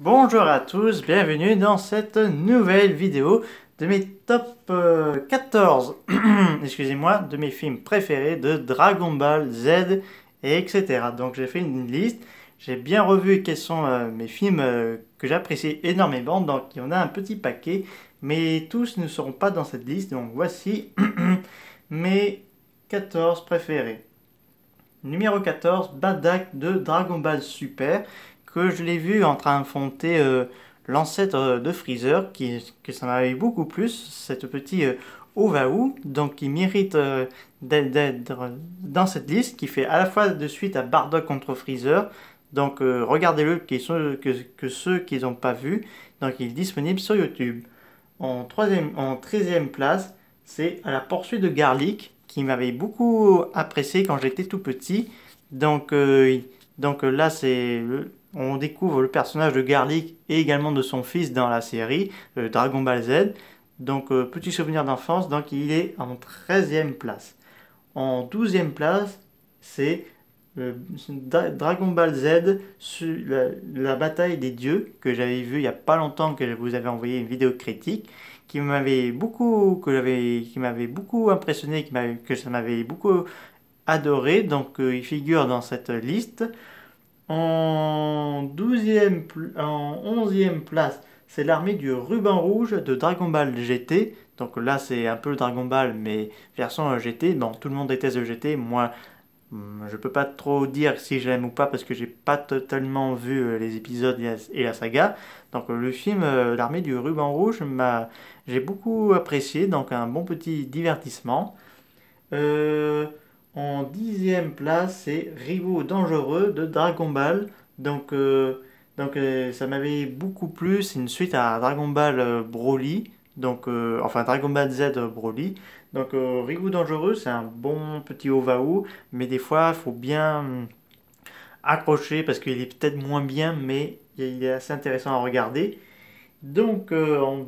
Bonjour à tous, bienvenue dans cette nouvelle vidéo de mes top 14 excusez-moi, de mes films préférés de Dragon Ball Z, et etc. Donc j'ai fait une liste, j'ai bien revu quels sont mes films que j'apprécie énormément, donc il y en a un petit paquet, mais tous ne seront pas dans cette liste, donc voici mes 14 préférés. Numéro 14, Bardock de Dragon Ball Super, que je l'ai vu en train d'affronter l'ancêtre de Freezer, que ça m'avait beaucoup plu, cette petite Ovaou, donc qui mérite d'être dans cette liste, qui fait à la fois de suite à Bardock contre Freezer, donc regardez-le que ceux qui n'ont pas vu, donc il est disponible sur YouTube. En 13e place, c'est À la poursuite de Garlic, qui m'avait beaucoup apprécié quand j'étais tout petit. Donc, là, on découvre le personnage de Garlic et également de son fils dans la série Dragon Ball Z. Donc, petit souvenir d'enfance, donc il est en 13e place. En 12e place, c'est Dragon Ball Z, la bataille des dieux, que j'avais vu il n'y a pas longtemps, que je vous avais envoyé une vidéo critique, qui m'avait beaucoup impressionné, que ça m'avait beaucoup adoré, donc il figure dans cette liste. En 11e place, c'est l'armée du ruban rouge de Dragon Ball GT. Donc là, c'est un peu Dragon Ball, mais version GT. Bon, tout le monde déteste le GT. Moi, je peux pas trop dire si j'aime ou pas parce que j'ai pas totalement vu les épisodes et la saga. Donc le film L'armée du ruban rouge j'ai beaucoup apprécié. Donc un bon petit divertissement. Euh, En 10e place, c'est Rivaux dangereux de Dragon Ball. Ça m'avait beaucoup plu. C'est une suite à Dragon Ball Broly. Enfin Dragon Ball Z Broly. Donc Rivaux dangereux, c'est un bon petit OVAO. Mais des fois, il faut bien accrocher parce qu'il est peut-être moins bien, mais il est assez intéressant à regarder. Donc en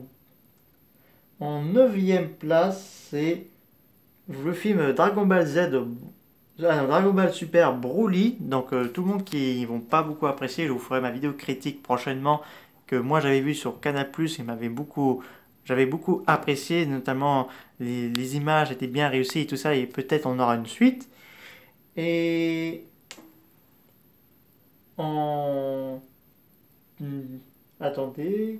9e place, c'est le film Dragon Ball Z, Dragon Ball Super Broly. Donc tout le monde qui ne vont pas beaucoup apprécier, je vous ferai ma vidéo critique prochainement que moi j'avais vu sur Canal+, et j'avais beaucoup apprécié, notamment les images étaient bien réussies et tout ça, et peut-être on aura une suite. Et en attendez,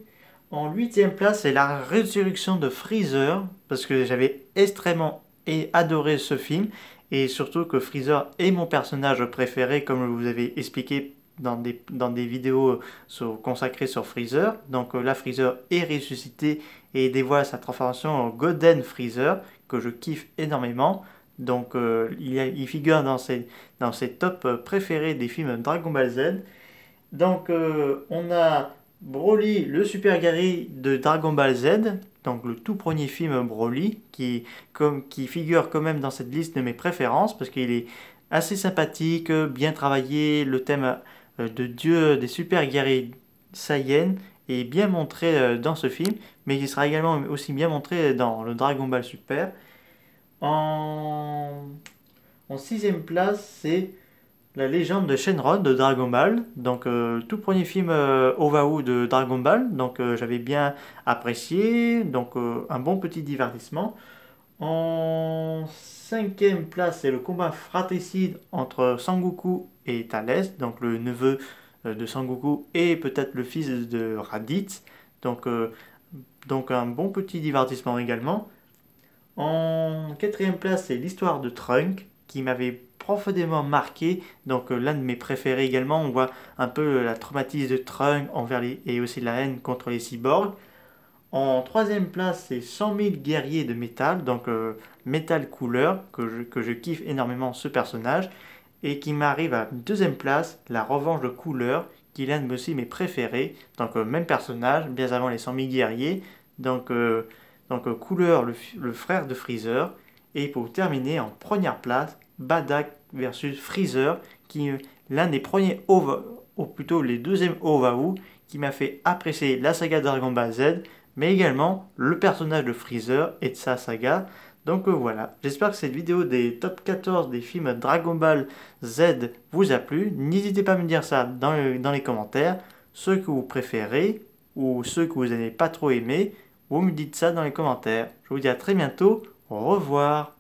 en 8e place, c'est la résurrection de Freezer, parce que j'avais extrêmement adoré ce film, et surtout que Freezer est mon personnage préféré, comme je vous avais expliqué dans des vidéos consacrées sur Freezer. Donc là, Freezer est ressuscité et dévoile sa transformation en Golden Freezer, que je kiffe énormément. Donc il figure dans ces tops préférés des films Dragon Ball Z. Donc on a Broly, le super guerrier de Dragon Ball Z, donc le tout premier film Broly, qui figure quand même dans cette liste de mes préférences, parce qu'il est assez sympathique, bien travaillé, le thème de Dieu des super guerriers Saiyans est bien montré dans ce film, mais il sera également aussi bien montré dans le Dragon Ball Super. En, en 6e place, c'est la légende de Shenron de Dragon Ball, donc tout premier film OVAO de Dragon Ball, donc j'avais bien apprécié, donc un bon petit divertissement. En 5e place, c'est le combat fratricide entre Sangoku et Thalès, donc le neveu de Sangoku et peut-être le fils de Raditz, donc, un bon petit divertissement également. En 4e place, c'est l'histoire de Trunk, qui m'avait profondément marqué. Donc l'un de mes préférés également. On voit un peu la traumatisme de Trunk et aussi la haine contre les cyborgs. En 3e place, c'est 100 000 guerriers de métal. Donc Metal Cooler, que je kiffe énormément ce personnage. Et qui m'arrive à 2e place, la revanche de Cooler, qui est l'un de aussi mes préférés. Donc même personnage, bien avant les 100 000 guerriers. Donc Cooler, le frère de Freezer. Et pour terminer, en première place, Bardock versus Freezer, qui est l'un des premiers ou plutôt les deuxièmes OVAO, qui m'a fait apprécier la saga Dragon Ball Z, mais également le personnage de Freezer et de sa saga. Donc voilà, j'espère que cette vidéo des top 14 des films Dragon Ball Z vous a plu. N'hésitez pas à me dire ça dans les commentaires. ceux que vous préférez ou ceux que vous n'avez pas trop aimés. Vous me dites ça dans les commentaires. Je vous dis à très bientôt. Au revoir.